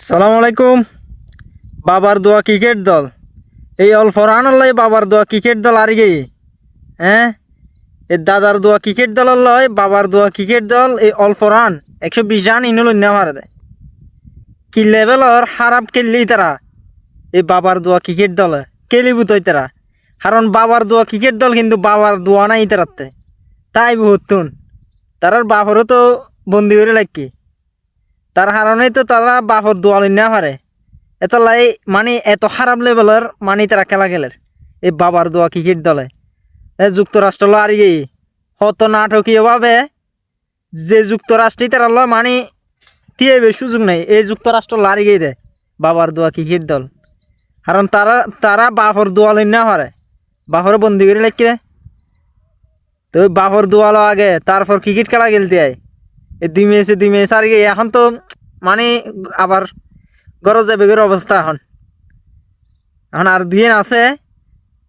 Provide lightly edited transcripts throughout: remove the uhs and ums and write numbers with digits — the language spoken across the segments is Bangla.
আসসালামু আলাইকুম। বাবার দোয়া ক্রিকেট দল এই অল ফরহানুল্লাহ বাবার দোয়া ক্রিকেট দল আর গেই হ্যাঁ এই দাদার দোয়া ক্রিকেট দল লয় বাবার দোয়া ক্রিকেট দল এই অল ফরহান 120 রান ইনুল নেওয়ার দেয় কি লেভেলর খারাপ খেললেই তারা এই বাবার দোয়া ক্রিকেট দল খেলিবুতই তারা কারণ বাবার দোয়া ক্রিকেট দল কিন্তু বাবার দোয়া নাই তারাতে তাই বহুতুন তারার বাপরও তো বন্দি করে লাগি তার কারণেই তো তারা বাপর দোয়া লই না পারে এত লাই মানে এত খারাপ লেভেলের মানে তারা খেলা খেলের এই বাবার দোয়া ক্রিকেট দলে যুক্তরাষ্ট্র আর কি হত নাটকীয়ভাবে যে যুক্তরাষ্ট্রই তারা লয় মানে টিএবের সুযোগ নেই এই যুক্তরাষ্ট্র লারি গিয়ে দেয় বাবার দোয়া ক্রিকেট দল কারণ তারা বাপর দোয়া লই না পারে বাপর বন্দি করে লেখি দেয় তো বাপর দোয়া লো আগে তারপর ক্রিকেট খেলা খেলতে হয় এই দুই ম্যাচ আর কি এখন তো মানে আবার গরজ যাবে অবস্থা এখন আর দুইন আছে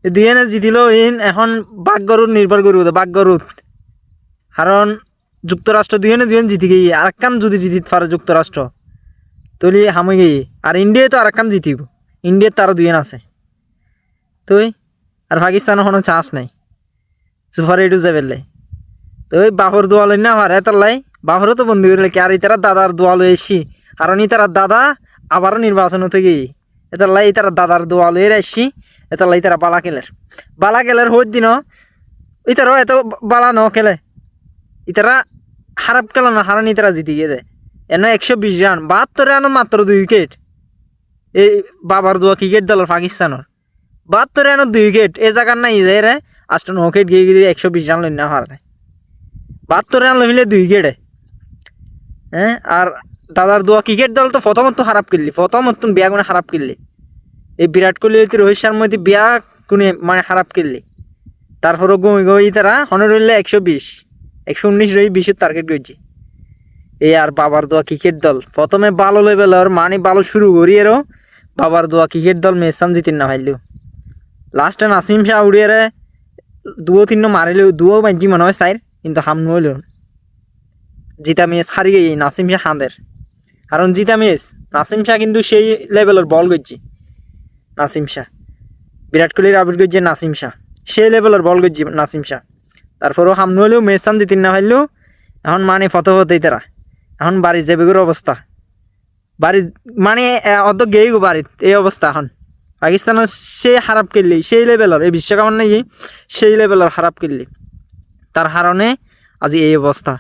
দুইনে জিতিল ইন এখন বাঘগরুত নির্ভর করব বাঘগরুত কারণ যুক্তরাষ্ট্র দুইন জিতি গিয়ে আর একখান যদি জিতিত পারে যুক্তরাষ্ট্র তলি হামে গিয়ে আর ইন্ডিয়ায় তো আর একখান জিতিব ইন্ডিয়ার তারও দুইন আছে তুই আর পাকিস্তানের কোনো চান্স নাই সুপার এইটু যাবে তো ওই বাপর দোয়া লই না পারে তার লাই বাপরও তো বন্দি করে লেখি আর ইতারা দাদার দোয়া লই এসছি কারণ ইতারা দাদা আবারও নির্বাচন হতে গিয়ে এটার লাই তারা দাদার দোয়া লইয়ে আসছি এটার লাই তারা বালা খেলের হই দিন ইতারাও এত বালা ন খেলে ইতারা খারাপ খেলো না কারণ ইতারা জিতি গিয়ে দেয় এন 120 রান 72 রান মাত্র 2 উইকেট এই বাবার দোয়া ক্রিকেট দলের পাকিস্তানের 72 রানের 2 উইকেট এই জায়গার নাই যায় রে আষ্ট 9 উইকেট গিয়ে 120 রান লই না হার দেয় 72 রান লইলে 2 উইকেটে হ্যাঁ আর দাদার দোয়া ক্রিকেট দল তো প্রথমত খারাপ খেললি প্রথমত বিয়া গুণে খারাপ খেললি এই বিরাট কোহলি রোহিত শর্মা বিয়া গুণে মানে খারাপ খেললি তারপরও গই তারা হনে রইলে 119 রই 20 টার্গেট করছি এই আর বাবার দোয়া ক্রিকেট দল প্রথমে ভালো লেভেলের মানে ভালো শুরু করিয়েরও বাবার দোয়া ক্রিকেট দল ম্যাচ জিতিন না পাইলেও লাস্টে নাসিম শাহ উড়িয়ে 2-3 মারিলেও 2 বাজি মনে হয় চাইর কিন্তু হাম নইল জিতা ম্যাচ হারি গিয়ে নাসিম শাহ হাঁদের কারণ জিতা ম্যাচ নাসিম শাহ কিন্তু সেই লেভেলের বল করছে নাসিম শাহ বিরাট কোহলির আবির করছে নাসিম শাহ সেই লেভেলের বল করছে নাসিম শাহ তারপরেও হাম নইলেও ম্যাচ জিতিন না পাইলেও এখন মানে ফটো হতেই তারা এখন বাড়ি যাবে অবস্থা বাড়ি মানে অত গেই গো বাড়িত এই অবস্থা এখন পাকিস্তানের সে খারাপ খেললি সেই লেভেলের এই বিশ্বকাপ নাকি সেই লেভেলের খারাপ খেললি তার কারণে আজি এই অবস্থা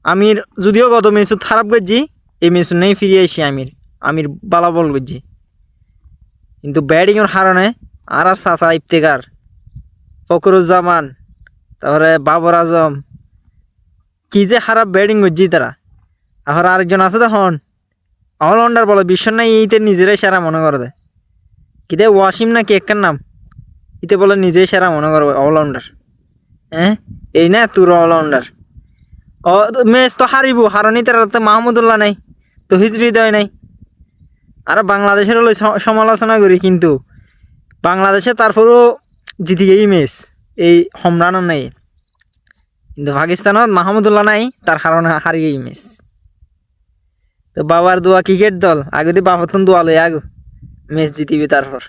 আমির যদিও গত ম্যাচত খারাপ করছি এই ম্যাচত নেই ফিরে আসি আমির বালা বল করছি কিন্তু ব্যাটিংয়ের কারণে আর চাচা ইফতেখার ফখরুজ্জামান তারপরে বাবর আজম কি যে খারাপ ব্যাটিং করছি তারা এখন আরেকজন আছে তখন অলরাউন্ডার বলে বিশ্ব নাই ইতে নিজেরাই সেরা মনে করে দেয় কিতে ওয়াসিম না কি একটার নাম ইতে বলে নিজেই সেরা মনে করবে অলরাউন্ডার হ্যাঁ এই না তোর অলরাউন্ডার ম্যাচ তো হারিব হারণই তারা তো মাহমুদুল্লাহ নাই তহিদ হৃদয় নাই আর বাংলাদেশের সমালোচনা করি কিন্তু বাংলাদেশে তারপরও জিতি গেই ম্যাচ এই হোমরানও নাই কিন্তু পাকিস্তানত মাহমুদুল্লাহ নাই তার কারণে হারি গেই ম্যাচ তো বাবার দোয়া ক্রিকেট দল আগে বাবার দোয়া লই ম্যাচ জিতিবি তারপর